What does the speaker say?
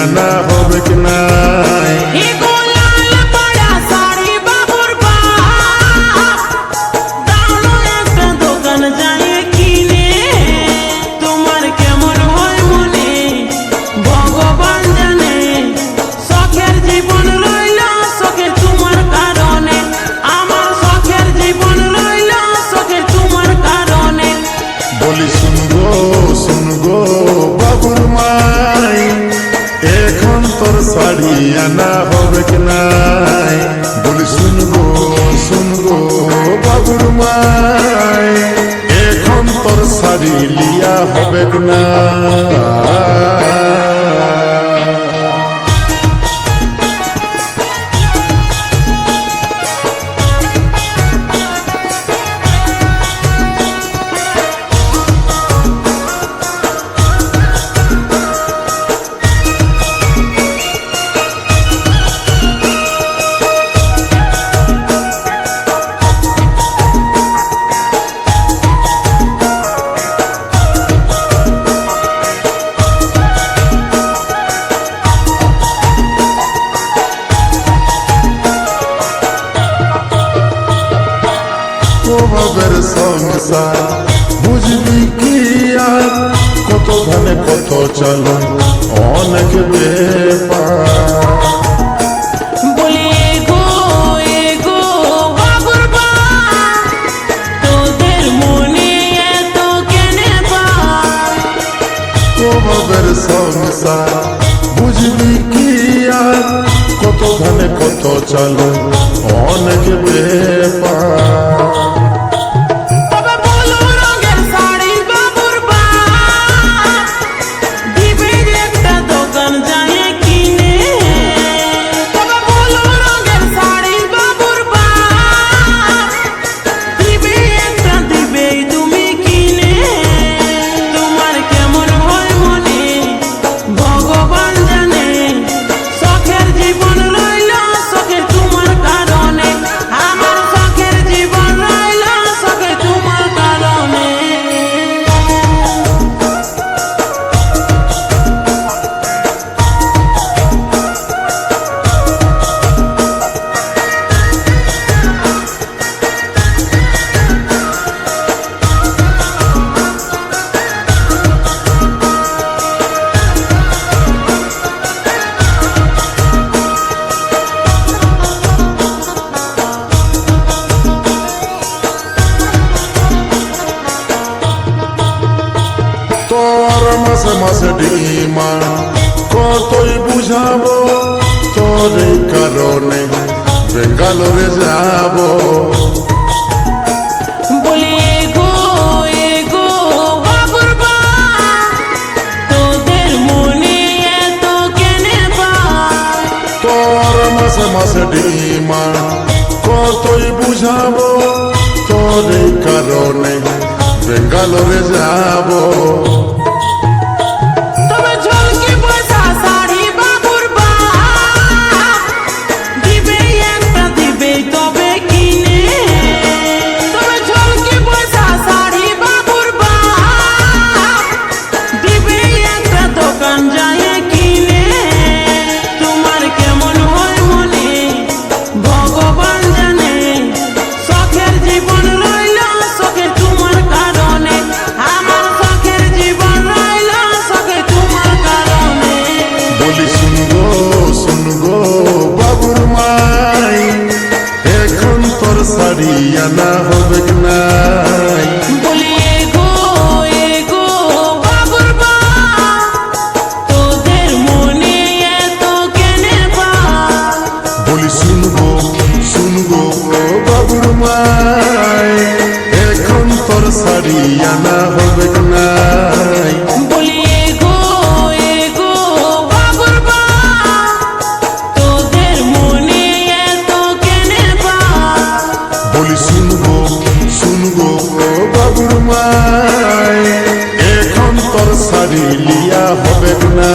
আনা হবে কি নাই। বলি শুনগো বাবুর মাই, এখন তোর শাড়ি আনা হবে কি নাই। বলি শুনগো বাবুর মাই, এখন তোর শাড়ি লিয়া হবে কি না। ভাবের সংসার বুঝবি কি আর, কত ধানে কত চালু অনেক ব্যাপার। ভাবের সংসার বুঝবি কি আর, কত ধানে কত চালু অনেক ব্যাপার। তোর মাসে মাসে ডিমান্ড কতই বুঝাবো, তোর এই কারণে বেঙ্গালোরে যাব। তোর মাসে মাসে ডিমান্ড কতই বুঝাবো, তোর এই কারণে বেঙ্গালোরে যাব। শুনগো বাবুর মাই, এখন তোর শাড়ি আনা হবে কি নাই। বলি শুনগো বাবুর মাই, এখন তোর শাড়ি আনা হবে কি নাই। শুনগো বাবুর মাই, এখন তোর শাড়ি লিয়া হবে না।